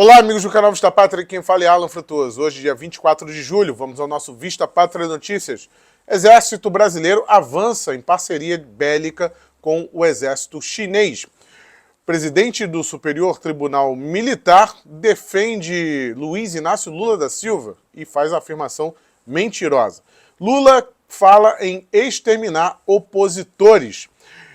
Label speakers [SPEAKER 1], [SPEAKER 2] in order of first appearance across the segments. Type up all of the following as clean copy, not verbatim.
[SPEAKER 1] Olá, amigos do canal Vista Pátria, quem fala é Alan Frutuoso. Hoje, dia 24 de julho, vamos ao nosso Vista Pátria Notícias. Exército brasileiro avança em parceria bélica com o exército chinês. Presidente do Superior Tribunal Militar defende Luiz Inácio Lula da Silva e faz a afirmação mentirosa. Lula fala em exterminar opositores.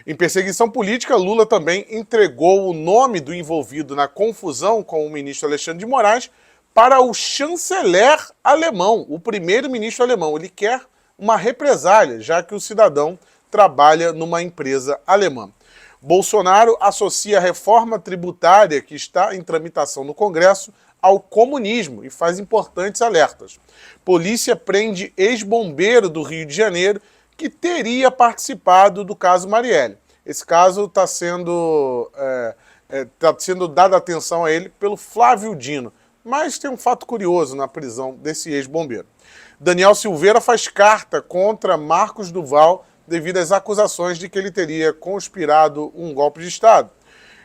[SPEAKER 1] Em perseguição política, Lula também entregou o nome do envolvido na confusão com o ministro Alexandre de Moraes para o chanceler alemão, o primeiro-ministro alemão. Ele quer uma represália, já que o cidadão trabalha numa empresa alemã. Bolsonaro associa a reforma tributária que está em tramitação no Congresso ao comunismo e faz importantes alertas. Polícia prende ex-bombeiro do Rio de Janeiro que teria participado do caso Marielle. Esse caso está sendo dada atenção a ele pelo Flávio Dino, mas tem um fato curioso na prisão desse ex-bombeiro. Daniel Silveira faz carta contra Marcos Duval devido às acusações de que ele teria conspirado um golpe de Estado.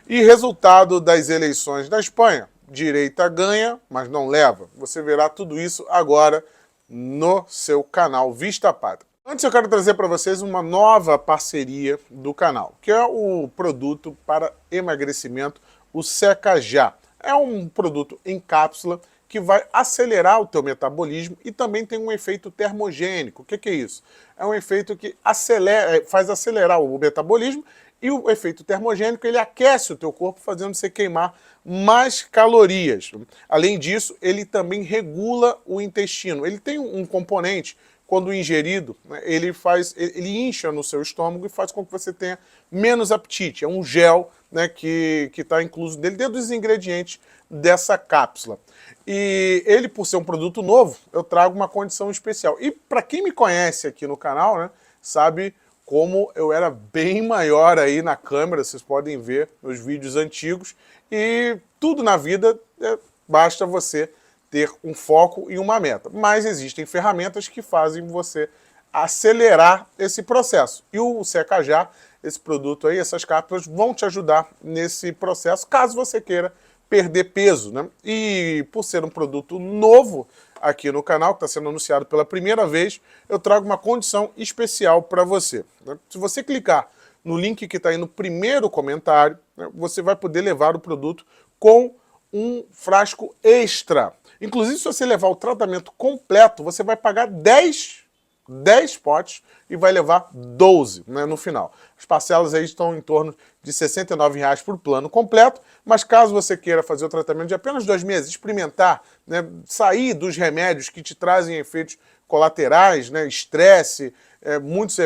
[SPEAKER 1] E resultado das eleições da Espanha, direita ganha, mas não leva. Você verá tudo isso agora no seu canal Vista Pátria. Antes eu quero trazer para vocês uma nova parceria do canal, que é o produto para emagrecimento, o Seca Já. É um produto em cápsula que vai acelerar o teu metabolismo e também tem um efeito termogênico. O que é isso? É um efeito que faz acelerar o metabolismo e o efeito termogênico, ele aquece o teu corpo, fazendo você queimar mais calorias. Além disso, ele também regula o intestino. Ele tem um componente, quando ingerido, ele incha no seu estômago e faz com que você tenha menos apetite. É um gel, né, que está incluso dentro dos ingredientes dessa cápsula. E ele, por ser um produto novo, eu trago uma condição especial. E para quem me conhece aqui no canal, né, sabe como eu era bem maior aí na câmera, vocês podem ver nos vídeos antigos. E tudo na vida basta você ter um foco e uma meta. Mas existem ferramentas que fazem você acelerar esse processo. E o Seca Já, esse produto aí, essas cápsulas, vão te ajudar nesse processo, caso você queira perder peso, né? E por ser um produto novo aqui no canal, que está sendo anunciado pela primeira vez, eu trago uma condição especial para você, né? Se você clicar no link que está aí no primeiro comentário, né, você vai poder levar o produto com um frasco extra. Inclusive, se você levar o tratamento completo, você vai pagar 10 potes e vai levar 12, né, no final. As parcelas aí estão em torno de R$ 69,00 por plano completo, mas caso você queira fazer o tratamento de apenas 2 meses, experimentar, né, sair dos remédios que te trazem efeitos colaterais, né, estresse, muitos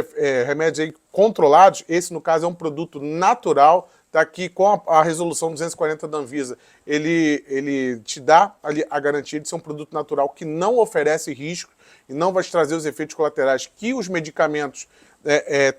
[SPEAKER 1] remédios aí controlados, esse no caso é um produto natural, tá aqui com a resolução 240 da Anvisa, ele te dá ali a garantia de ser um produto natural que não oferece risco e não vai te trazer os efeitos colaterais que os medicamentos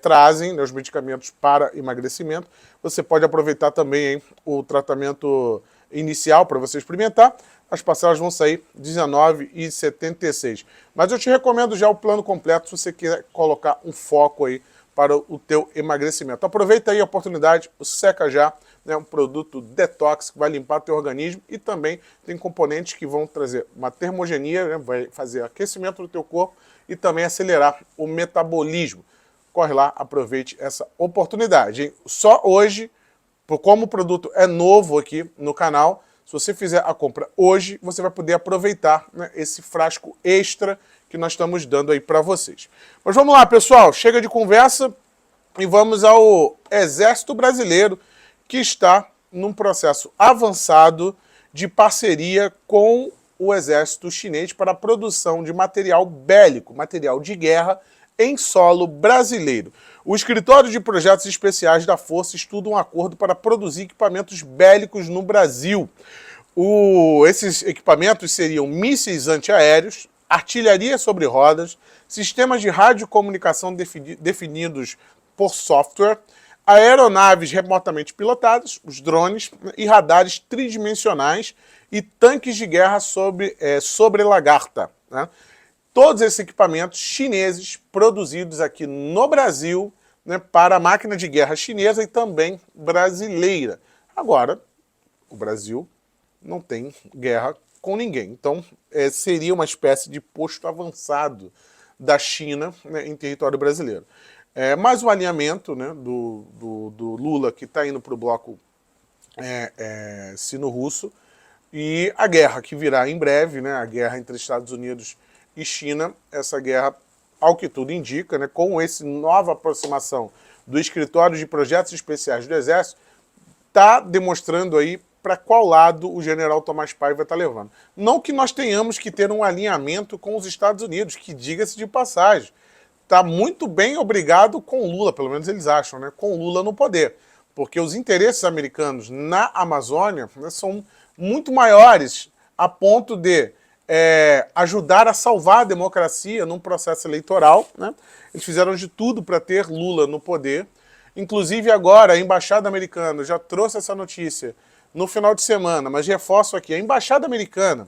[SPEAKER 1] trazem, né, os medicamentos para emagrecimento. Você pode aproveitar também hein, o tratamento inicial para você experimentar. As parcelas vão sair R$19,76. Mas eu te recomendo já o plano completo se você quer colocar um foco aí para o teu emagrecimento. Aproveita aí a oportunidade, o Seca Já, né, um produto detox que vai limpar teu organismo e também tem componentes que vão trazer uma termogenia, né, vai fazer aquecimento do teu corpo e também acelerar o metabolismo. Corre lá, aproveite essa oportunidade, hein? Só hoje, como o produto é novo aqui no canal, se você fizer a compra hoje, você vai poder aproveitar, né, esse frasco extra que nós estamos dando aí para vocês. Mas vamos lá, pessoal, chega de conversa e vamos ao Exército Brasileiro, que está num processo avançado de parceria com o Exército Chinês para a produção de material bélico, material de guerra, em solo brasileiro. O Escritório de Projetos Especiais da Força estuda um acordo para produzir equipamentos bélicos no Brasil. Esses equipamentos seriam mísseis antiaéreos, artilharia sobre rodas, sistemas de radiocomunicação definidos por software, aeronaves remotamente pilotadas, os drones, e radares tridimensionais e tanques de guerra sobre lagarta, né? Todos esses equipamentos chineses produzidos aqui no Brasil, né, para a máquina de guerra chinesa e também brasileira. Agora, o Brasil não tem guerra com ninguém. Então, seria uma espécie de posto avançado da China, né, em território brasileiro. Mais um alinhamento, né, do Lula, que está indo para o bloco sino-russo, e a guerra que virá em breve, né, a guerra entre Estados Unidos e China, essa guerra, ao que tudo indica, né, com essa nova aproximação do Escritório de Projetos Especiais do Exército, está demonstrando aí para qual lado o general Tomás Paiva está levando. Não que nós tenhamos que ter um alinhamento com os Estados Unidos, que, diga-se de passagem, está muito bem obrigado com Lula, pelo menos eles acham, né, com Lula no poder. Porque os interesses americanos na Amazônia, né, são muito maiores, a ponto de ajudar a salvar a democracia num processo eleitoral, né? Eles fizeram de tudo para ter Lula no poder. Inclusive agora a Embaixada Americana já trouxe essa notícia no final de semana, mas reforço aqui, a Embaixada Americana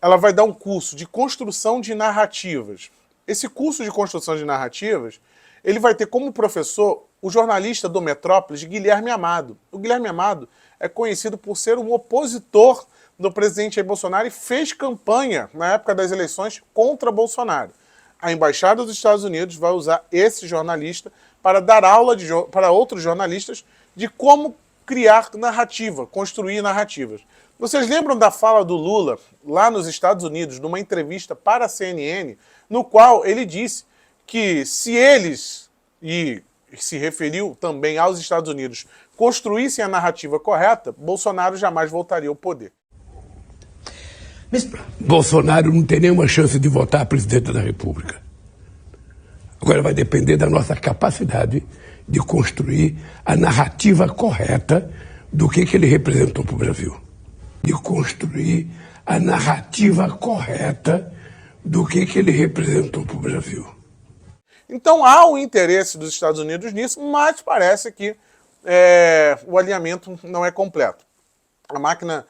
[SPEAKER 1] ela vai dar um curso de construção de narrativas. Esse curso de construção de narrativas, ele vai ter como professor o jornalista do Metrópolis, Guilherme Amado. O Guilherme Amado é conhecido por ser um opositor do presidente Jair Bolsonaro e fez campanha na época das eleições contra Bolsonaro. A Embaixada dos Estados Unidos vai usar esse jornalista para dar aula para outros jornalistas de como criar narrativa, construir narrativas. Vocês lembram da fala do Lula lá nos Estados Unidos, numa entrevista para a CNN, no qual ele disse que se eles, e se referiu também aos Estados Unidos, construíssem a narrativa correta, Bolsonaro jamais voltaria ao poder.
[SPEAKER 2] Bolsonaro não tem nenhuma chance de votar a presidente da República. Agora vai depender da nossa capacidade de construir a narrativa correta do que ele representou para o Brasil. De construir a narrativa correta do que ele representou para o Brasil.
[SPEAKER 1] Então há um interesse dos Estados Unidos nisso, mas parece que o alinhamento não é completo. A máquina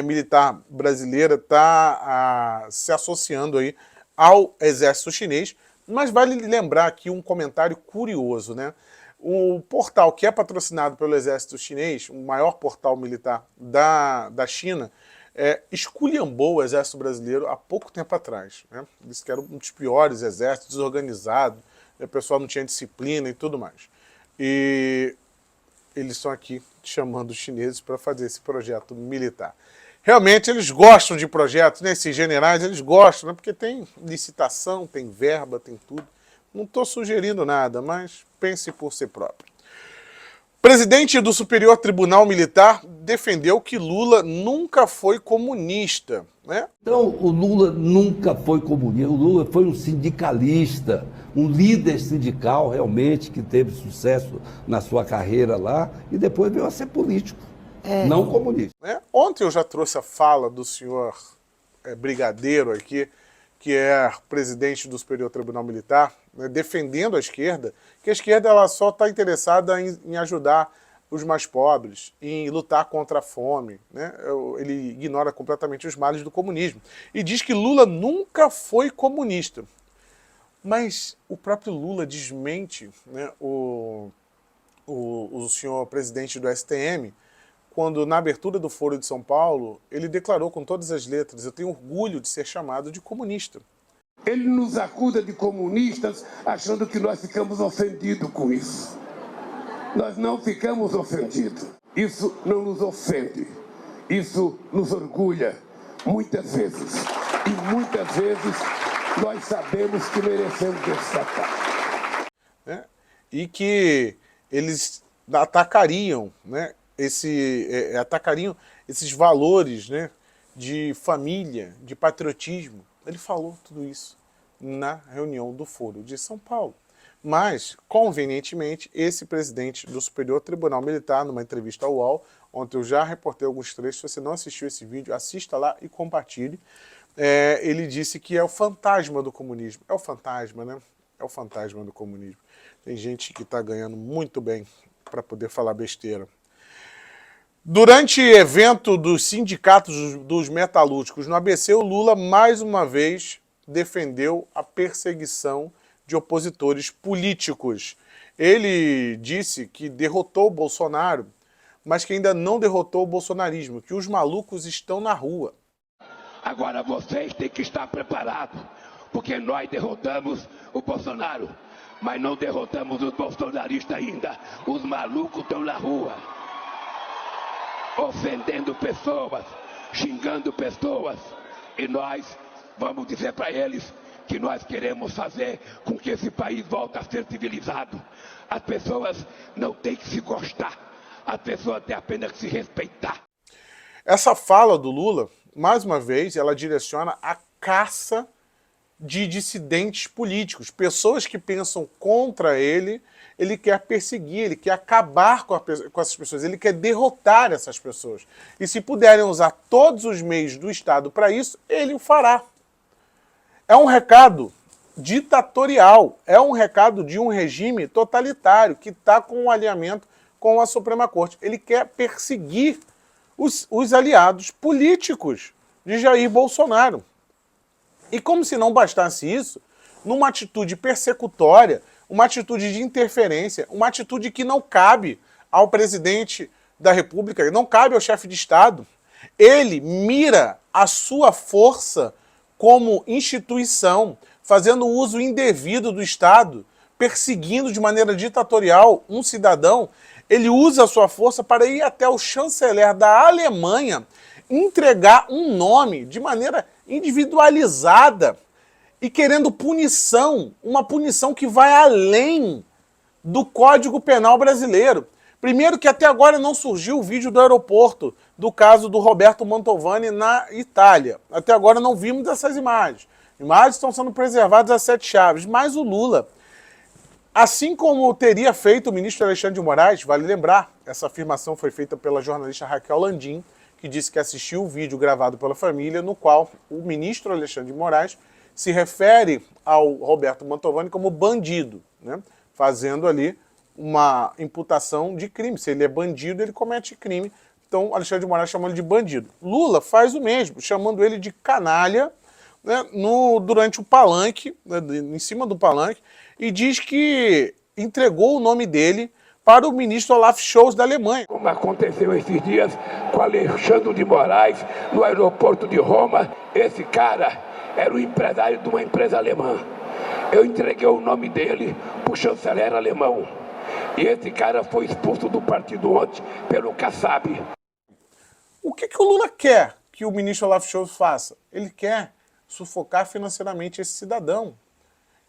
[SPEAKER 1] militar brasileira está se associando aí ao exército chinês, mas vale lembrar aqui um comentário curioso, né? O portal que é patrocinado pelo exército chinês, o maior portal militar da China, esculhambou o exército brasileiro há pouco tempo atrás, né? Disse que era um dos piores exércitos, desorganizado, o pessoal não tinha disciplina e tudo mais. E eles estão aqui chamando os chineses para fazer esse projeto militar. Realmente eles gostam de projetos, né? Esses generais eles gostam, né? Porque tem licitação, tem verba, tem tudo. Não estou sugerindo nada, mas pense por si próprio. Presidente do Superior Tribunal Militar defendeu que Lula nunca foi comunista, né?
[SPEAKER 3] Então, o Lula nunca foi comunista, o Lula foi um sindicalista, um líder sindical realmente que teve sucesso na sua carreira lá e depois veio a ser político, não comunista.
[SPEAKER 1] Ontem eu já trouxe a fala do senhor Brigadeiro aqui, que é presidente do Superior Tribunal Militar, né, defendendo a esquerda, que a esquerda ela só está interessada em ajudar os mais pobres, em lutar contra a fome, né? Ele ignora completamente os males do comunismo. E diz que Lula nunca foi comunista. Mas o próprio Lula desmente, né, o senhor presidente do STM, quando na abertura do Foro de São Paulo, ele declarou com todas as letras: eu tenho orgulho de ser chamado de comunista.
[SPEAKER 4] Ele nos acusa de comunistas achando que nós ficamos ofendidos com isso. Nós não ficamos ofendidos. Isso não nos ofende. Isso nos orgulha muitas vezes. E muitas vezes nós sabemos que merecemos esse ataque.
[SPEAKER 1] E que eles atacariam, né, atacariam esses valores, né, de família, de patriotismo. Ele falou tudo isso na reunião do Foro de São Paulo. Mas, convenientemente, esse presidente do Superior Tribunal Militar, numa entrevista ao UOL, ontem eu já reportei alguns trechos, se você não assistiu esse vídeo, assista lá e compartilhe. Ele disse que é o fantasma do comunismo. É o fantasma, né? É o fantasma do comunismo. Tem gente que está ganhando muito bem para poder falar besteira. Durante evento dos sindicatos dos metalúrgicos no ABC, o Lula mais uma vez defendeu a perseguição de opositores políticos. Ele disse que derrotou o Bolsonaro mas que ainda não derrotou o bolsonarismo, que os malucos estão na rua.
[SPEAKER 4] Agora vocês têm que estar preparados, porque nós derrotamos o Bolsonaro, mas não derrotamos os bolsonaristas ainda. Os malucos estão na rua, ofendendo pessoas, xingando pessoas, e nós vamos dizer para eles que nós queremos fazer com que esse país volte a ser civilizado. As pessoas não têm que se gostar, as pessoas têm apenas que se respeitar.
[SPEAKER 1] Essa fala do Lula, mais uma vez, ela direciona a caça de dissidentes políticos, pessoas que pensam contra ele quer perseguir, ele quer acabar com essas pessoas, ele quer derrotar essas pessoas. E se puderem usar todos os meios do Estado para isso, ele o fará. É um recado ditatorial, é um recado de um regime totalitário que está com um alinhamento com a Suprema Corte. Ele quer perseguir os aliados políticos de Jair Bolsonaro. E como se não bastasse isso, numa atitude persecutória, uma atitude de interferência, uma atitude que não cabe ao presidente da República, não cabe ao chefe de Estado, ele mira a sua força como instituição, fazendo uso indevido do Estado, perseguindo de maneira ditatorial um cidadão. Ele usa a sua força para ir até o chanceler da Alemanha, entregar um nome de maneira individualizada e querendo punição, uma punição que vai além do Código Penal brasileiro. Primeiro que até agora não surgiu o vídeo do aeroporto do caso do Roberto Mantovani na Itália. Até agora não vimos essas imagens. Imagens estão sendo preservadas a 7 chaves, mas o Lula, assim como teria feito o ministro Alexandre de Moraes, vale lembrar, essa afirmação foi feita pela jornalista Raquel Landim, que disse que assistiu o vídeo gravado pela família, no qual o ministro Alexandre de Moraes se refere ao Roberto Mantovani como bandido, né? Fazendo ali uma imputação de crime. Se ele é bandido, ele comete crime. Então, Alexandre de Moraes chamando ele de bandido. Lula faz o mesmo, chamando ele de canalha, né, durante o palanque, né, em cima do palanque, e diz que entregou o nome dele para o ministro Olaf Scholz da Alemanha.
[SPEAKER 4] Como aconteceu esses dias com Alexandre de Moraes no aeroporto de Roma, esse cara era o empresário de uma empresa alemã. Eu entreguei o nome dele para o chanceler alemão. E esse cara foi expulso do partido ontem pelo Kassab.
[SPEAKER 1] O que o Lula quer que o ministro Olaf Scholz faça? Ele quer sufocar financeiramente esse cidadão.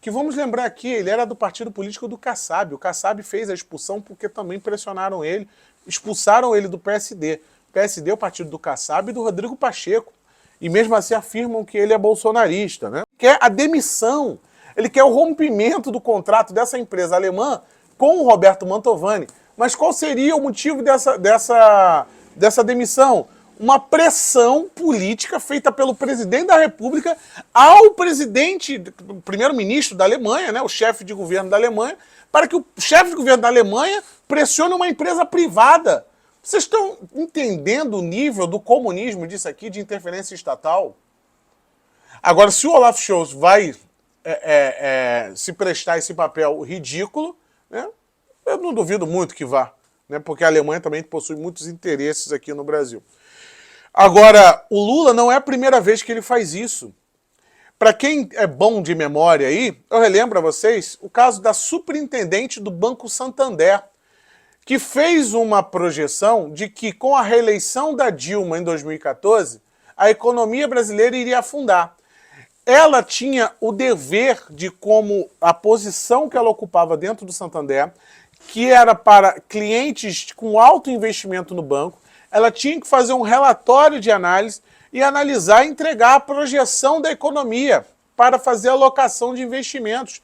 [SPEAKER 1] Que vamos lembrar aqui, ele era do partido político do Kassab. O Kassab fez a expulsão porque também pressionaram ele, expulsaram ele do PSD. O PSD é o partido do Kassab e do Rodrigo Pacheco. E mesmo assim afirmam que ele é bolsonarista, né? Quer a demissão, ele quer o rompimento do contrato dessa empresa alemã com o Roberto Mantovani. Mas qual seria o motivo dessa demissão? Uma pressão política feita pelo presidente da República ao presidente, primeiro-ministro da Alemanha, né, o chefe de governo da Alemanha, para que o chefe de governo da Alemanha pressione uma empresa privada. Vocês estão entendendo o nível do comunismo disso aqui, de interferência estatal? Agora, se o Olaf Scholz vai se prestar a esse papel ridículo, né, eu não duvido muito que vá, né, porque a Alemanha também possui muitos interesses aqui no Brasil. Agora, o Lula não é a primeira vez que ele faz isso. Para quem é bom de memória aí, eu relembro a vocês o caso da superintendente do Banco Santander, que fez uma projeção de que com a reeleição da Dilma em 2014, a economia brasileira iria afundar. Ela tinha o dever de, como a posição que ela ocupava dentro do Santander, que era para clientes com alto investimento no banco, ela tinha que fazer um relatório de análise e analisar e entregar a projeção da economia para fazer a alocação de investimentos.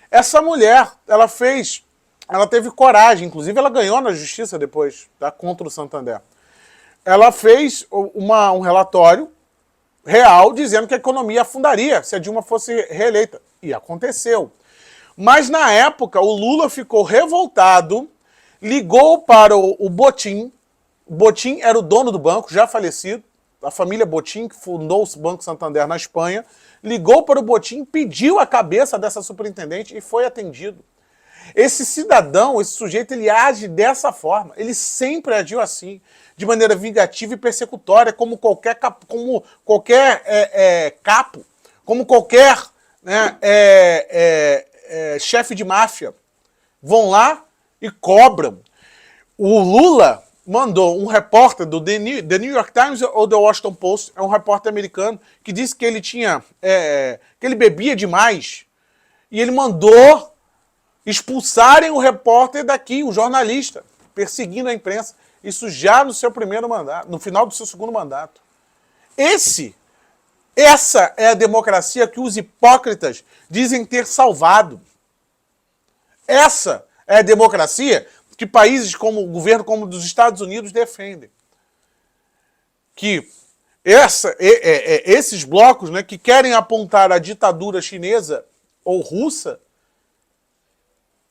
[SPEAKER 1] Essa mulher, ela teve coragem, inclusive ela ganhou na justiça depois, tá, contra o Santander. Ela fez um relatório real dizendo que a economia afundaria se a Dilma fosse reeleita. E aconteceu. Mas na época o Lula ficou revoltado, ligou para o Botín. O Botín era o dono do banco, já falecido, a família Botín, que fundou o Banco Santander na Espanha, ligou para o Botín, pediu a cabeça dessa superintendente e foi atendido. Esse cidadão, esse sujeito, ele age dessa forma. Ele sempre agiu assim, de maneira vingativa e persecutória, como qualquer capo, como qualquer, né, chefe de máfia. Vão lá e cobram. O Lula mandou um repórter do The New York Times ou The Washington Post, é um repórter americano, que disse que ele tinha, que ele bebia demais, e ele mandou expulsarem o repórter daqui, o jornalista, perseguindo a imprensa. Isso já no seu primeiro mandato, no final do seu segundo mandato. Essa é a democracia que os hipócritas dizem ter salvado. Essa é a democracia que países como o governo como o dos Estados Unidos defendem. Que esses blocos, né, que querem apontar a ditadura chinesa ou russa,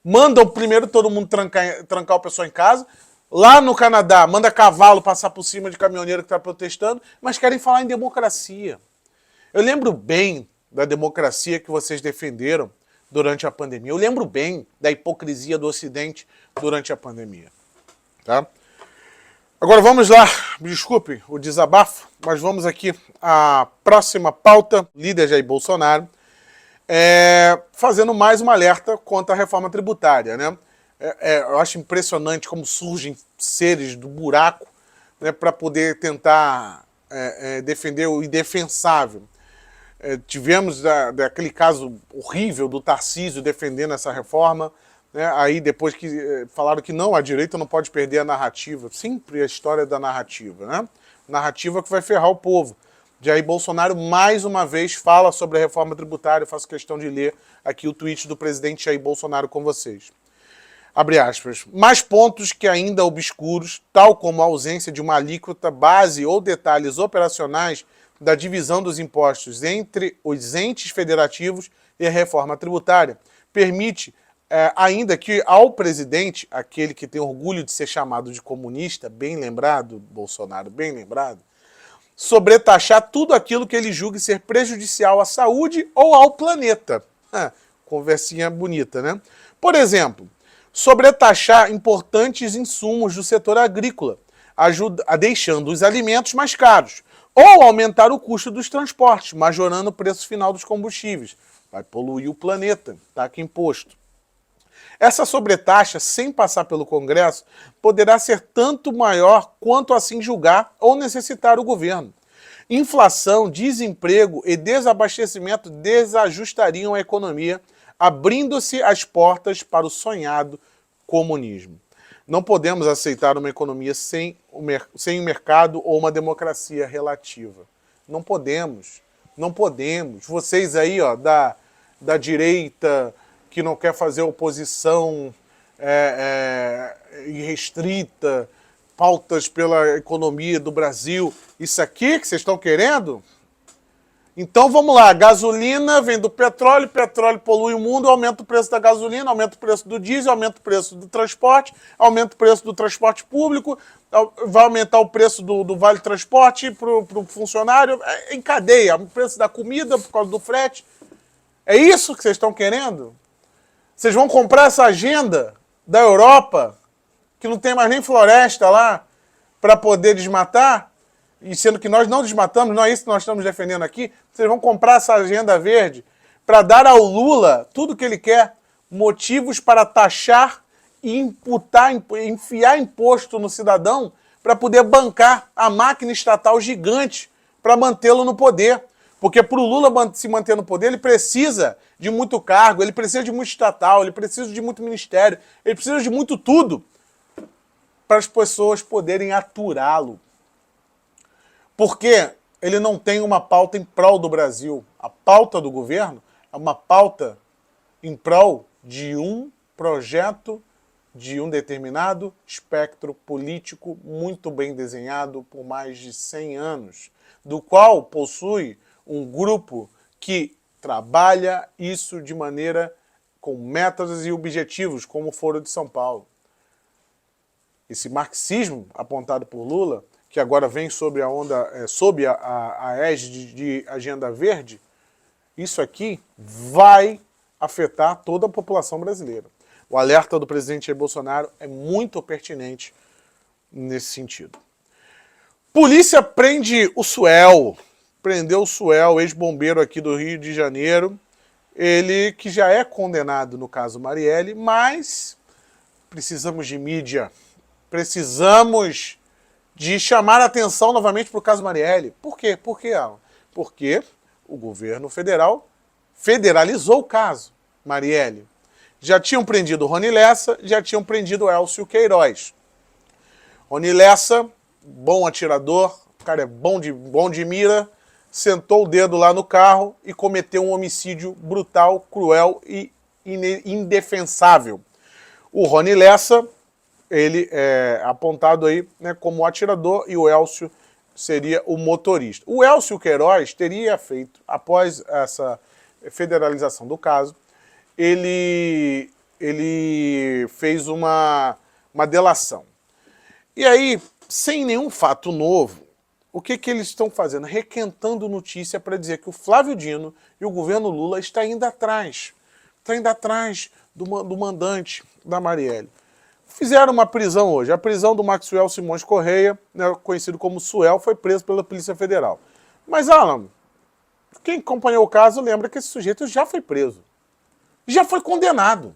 [SPEAKER 1] mandam primeiro todo mundo trancar o pessoal em casa. Lá no Canadá, manda cavalo passar por cima de caminhoneiro que está protestando, mas querem falar em democracia. Eu lembro bem da democracia que vocês defenderam durante a pandemia. Eu lembro bem da hipocrisia do Ocidente durante a pandemia. Tá? Agora vamos lá, me desculpe o desabafo, mas vamos aqui à próxima pauta, líder Jair Bolsonaro, fazendo mais um alerta contra a reforma tributária, né? Eu acho impressionante como surgem seres do buraco, né, para poder tentar defender o indefensável. Tivemos aquele caso horrível do Tarcísio defendendo essa reforma, né, aí depois que falaram que não, a direita não pode perder a narrativa, sempre a história da narrativa, né? Narrativa que vai ferrar o povo. Jair Bolsonaro mais uma vez fala sobre a reforma tributária, eu faço questão de ler aqui o tweet do presidente Jair Bolsonaro com vocês. Abre aspas, mais pontos que ainda obscuros, tal como a ausência de uma alíquota base ou detalhes operacionais da divisão dos impostos entre os entes federativos e a reforma tributária, permite ainda que ao presidente, aquele que tem orgulho de ser chamado de comunista, bem lembrado, Bolsonaro, bem lembrado, sobretaxar tudo aquilo que ele julgue ser prejudicial à saúde ou ao planeta. Conversinha bonita, né? Por exemplo, sobretaxar importantes insumos do setor agrícola, deixando os alimentos mais caros, ou aumentar o custo dos transportes, majorando o preço final dos combustíveis. Vai poluir o planeta, taxa imposto. Essa sobretaxa, sem passar pelo Congresso, poderá ser tanto maior quanto assim julgar ou necessitar o governo. Inflação, desemprego e desabastecimento desajustariam a economia, abrindo-se as portas para o sonhado comunismo. Não podemos aceitar uma economia sem um mercado ou uma democracia relativa. Não podemos. Não podemos. Vocês aí, ó, da direita, que não quer fazer oposição irrestrita, pautas pela economia do Brasil. Isso aqui que vocês estão querendo? Então vamos lá, gasolina vem do petróleo, petróleo polui o mundo, aumenta o preço da gasolina, aumenta o preço do diesel, aumenta o preço do transporte, aumenta o preço do transporte público, vai aumentar o preço do vale transporte para o funcionário, em cadeia, o preço da comida por causa do frete. É isso que vocês estão querendo? Vocês vão comprar essa agenda da Europa, que não tem mais nem floresta lá, para poder desmatar? E sendo que nós não desmatamos, não é isso que nós estamos defendendo aqui, vocês vão comprar essa agenda verde para dar ao Lula tudo o que ele quer, motivos para taxar e imputar, enfiar imposto no cidadão para poder bancar a máquina estatal gigante para mantê-lo no poder. Porque para o Lula se manter no poder, ele precisa de muito cargo, ele precisa de muito estatal, ele precisa de muito ministério, ele precisa de muito tudo para as pessoas poderem aturá-lo. Porque ele não tem uma pauta em prol do Brasil. A pauta do governo é uma pauta em prol de um projeto, de um determinado espectro político muito bem desenhado por mais de 100 anos, do qual possui um grupo que trabalha isso de maneira com metas e objetivos, como o Foro de São Paulo. Esse marxismo apontado por Lula, que agora vem sob a onda, sob a égide de Agenda Verde, isso aqui vai afetar toda a população brasileira. O alerta do presidente Jair Bolsonaro é muito pertinente nesse sentido. Polícia prende o Suel. Prendeu o Suel, ex-bombeiro aqui do Rio de Janeiro. Ele que já é condenado no caso Marielle, mas precisamos de mídia. Precisamos de chamar a atenção novamente para o caso Marielle. Por quê? Por quê, Alan? Porque o governo federal federalizou o caso Marielle. Já tinham prendido o Rony Lessa, já tinham prendido o Elcio Queiroz. Rony Lessa, bom atirador, o cara é bom de mira, sentou o dedo lá no carro e cometeu um homicídio brutal, cruel e indefensável. O Rony Lessa, ele é apontado aí, né, como atirador e o Elcio seria o motorista. O Elcio Queiroz teria feito, após essa federalização do caso, ele fez uma delação. E aí, sem nenhum fato novo, o que eles estão fazendo? Requentando notícia para dizer que o Flávio Dino e o governo Lula está indo atrás. Está indo atrás do mandante da Marielle. Fizeram uma prisão hoje. A prisão do Maxwell Simões Correia, né, conhecido como Suel, foi preso pela Polícia Federal. Mas, Alan, quem acompanhou o caso lembra que esse sujeito já foi preso. Já foi condenado.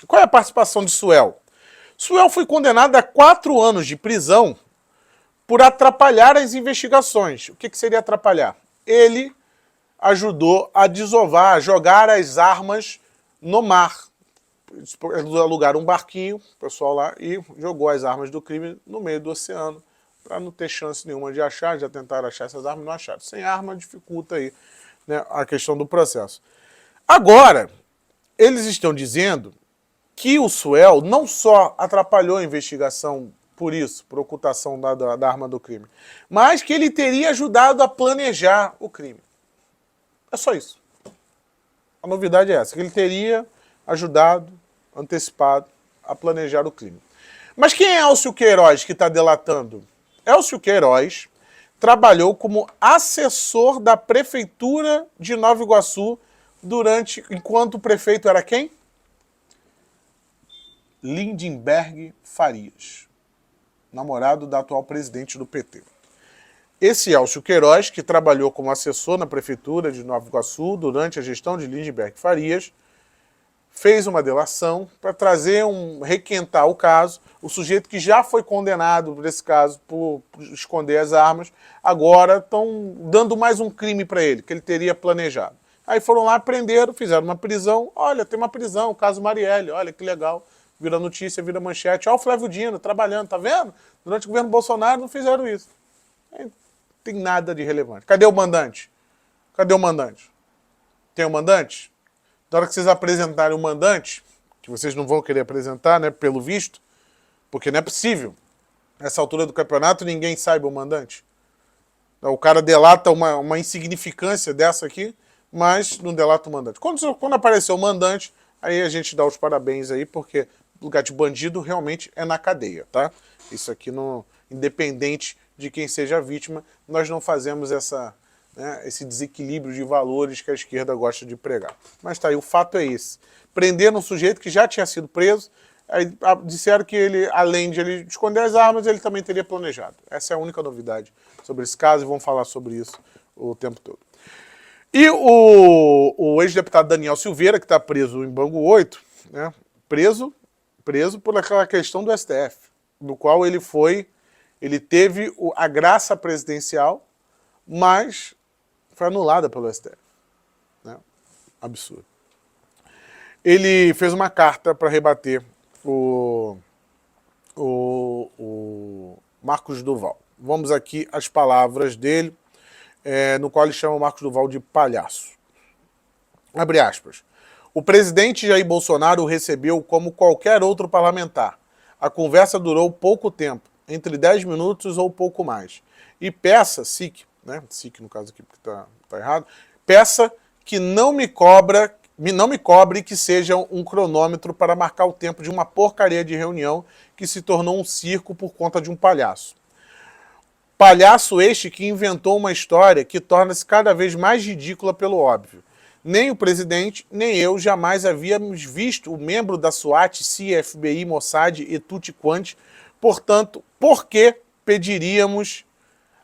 [SPEAKER 1] Qual é a participação de Suel? Suel foi condenado a 4 anos de prisão por atrapalhar as investigações. O que seria atrapalhar? Ele ajudou a desovar, a jogar as armas no mar. Eles alugaram um barquinho, o pessoal lá, e jogou as armas do crime no meio do oceano, para não ter chance nenhuma de achar. Já tentaram achar essas armas, não acharam. Sem arma dificulta aí, né, a questão do processo. Agora, eles estão dizendo que o Suel não só atrapalhou a investigação por isso, por ocultação da arma do crime, mas que ele teria ajudado a planejar o crime. É só isso. A novidade é essa, que ele teria ajudado, antecipado a planejar o crime. Mas quem é Elcio Queiroz que está delatando? Elcio Queiroz trabalhou como assessor da Prefeitura de Nova Iguaçu enquanto o prefeito era quem? Lindenberg Farias, namorado da atual presidente do PT. Esse Elcio Queiroz, que trabalhou como assessor na Prefeitura de Nova Iguaçu durante a gestão de Lindenberg Farias, fez uma delação para requentar o caso. O sujeito que já foi condenado por esse caso, por esconder as armas, agora estão dando mais um crime para ele, que ele teria planejado. Aí foram lá, prenderam, fizeram uma prisão. Olha, tem uma prisão, o caso Marielle, olha que legal. Vira notícia, vira manchete. Olha o Flávio Dino trabalhando, tá vendo? Durante o governo Bolsonaro não fizeram isso. Não tem nada de relevante. Cadê o mandante? Cadê o mandante? Tem o mandante? Na hora que vocês apresentarem o mandante, que vocês não vão querer apresentar, né, pelo visto, porque não é possível. Nessa altura do campeonato ninguém saiba o mandante. O cara delata uma insignificância dessa aqui, mas não delata o mandante. Quando aparecer o mandante, aí a gente dá os parabéns aí, porque lugar de bandido realmente é na cadeia, tá? Isso aqui, independente de quem seja a vítima, nós não fazemos esse desequilíbrio de valores que a esquerda gosta de pregar. Mas tá aí, o fato é esse. Prenderam um sujeito que já tinha sido preso, aí disseram que ele, além de ele esconder as armas, ele também teria planejado. Essa é a única novidade sobre esse caso e vamos falar sobre isso o tempo todo. E o ex-deputado Daniel Silveira, que está preso em Bangu 8, né, preso por aquela questão do STF, no qual ele teve a graça presidencial, mas foi anulada pelo STF. Né? Absurdo. Ele fez uma carta para rebater o Marcos Duval. Vamos aqui às palavras dele, no qual ele chama o Marcos Duval de palhaço. Abre aspas. O presidente Jair Bolsonaro o recebeu como qualquer outro parlamentar. A conversa durou pouco tempo, entre 10 minutos ou pouco mais. E peça, SIC, né? SIC no caso aqui porque tá errado, peça que não me cobre que seja um cronômetro para marcar o tempo de uma porcaria de reunião que se tornou um circo por conta de um palhaço. Palhaço este que inventou uma história que torna-se cada vez mais ridícula pelo óbvio. Nem o presidente, nem eu jamais havíamos visto o membro da SWAT, CIA, FBI, Mossad e tutti quanti. Portanto, por que pediríamos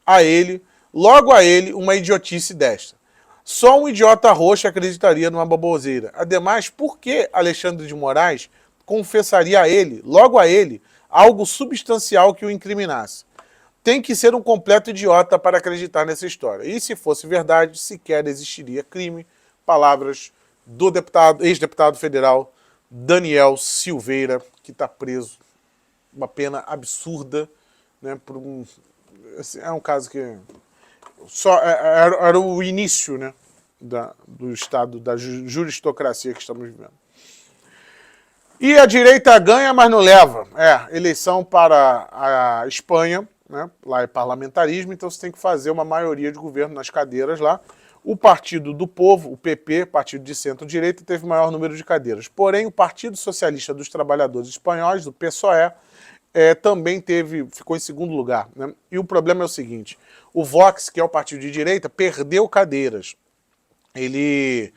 [SPEAKER 1] a ele, logo a ele, uma idiotice desta? Só um idiota roxo acreditaria numa baboseira. Ademais, por que Alexandre de Moraes confessaria a ele, logo a ele, algo substancial que o incriminasse? Tem que ser um completo idiota para acreditar nessa história. E se fosse verdade, sequer existiria crime. Palavras do ex-deputado federal Daniel Silveira, que está preso. Uma pena absurda, né, por assim, é um caso que só era o início, né, do estado da juristocracia que estamos vivendo. E a direita ganha, mas não leva. Eleição para a Espanha, né, lá é parlamentarismo, então você tem que fazer uma maioria de governo nas cadeiras lá. O Partido do Povo, o PP, partido de centro-direita, teve o maior número de cadeiras. Porém, o Partido Socialista dos Trabalhadores Espanhóis, o PSOE, também ficou em segundo lugar, né? E o problema é o seguinte, o Vox, que é o partido de direita, perdeu cadeiras. Ele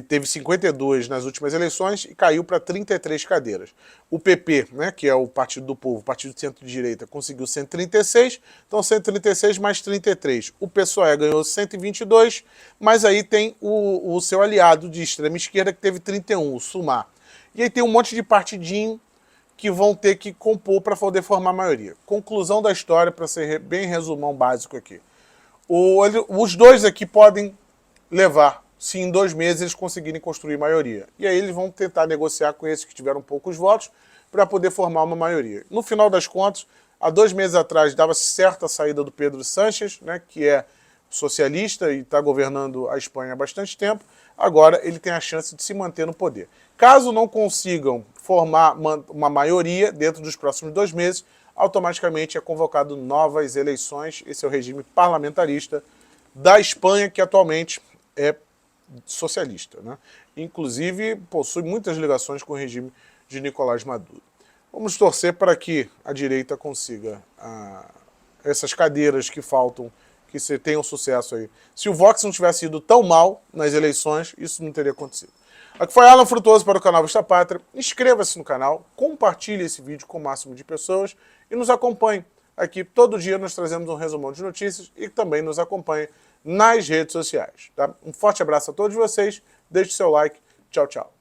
[SPEAKER 1] teve 52 nas últimas eleições e caiu para 33 cadeiras. O PP, né, que é o Partido do Povo, o partido de centro-direita, conseguiu 136, então 136 mais 33. O PSOE ganhou 122, mas aí tem o seu aliado de extrema esquerda que teve 31, o Sumar. E aí tem um monte de partidinho que vão ter que compor para poder formar a maioria. Conclusão da história, para ser bem resumão básico aqui. Os dois aqui podem levar, se em 2 meses eles conseguirem construir maioria. E aí eles vão tentar negociar com esses que tiveram poucos votos para poder formar uma maioria. No final das contas, há 2 meses atrás dava-se certa a saída do Pedro Sánchez, né, que é socialista e está governando a Espanha há bastante tempo. Agora ele tem a chance de se manter no poder. Caso não consigam formar uma maioria dentro dos próximos 2 meses, automaticamente é convocado novas eleições. Esse é o regime parlamentarista da Espanha, que atualmente é socialista, né? Inclusive possui muitas ligações com o regime de Nicolás Maduro. Vamos torcer para que a direita consiga essas cadeiras que faltam, que tenham sucesso aí. Se o Vox não tivesse ido tão mal nas eleições, isso não teria acontecido. Aqui foi Alan Frutuoso para o canal Vista Pátria. Inscreva-se no canal, compartilhe esse vídeo com o máximo de pessoas e nos acompanhe. Aqui todo dia nós trazemos um resumão de notícias e também nos acompanhe nas redes sociais. Tá? Um forte abraço a todos vocês, deixe seu like, tchau, tchau.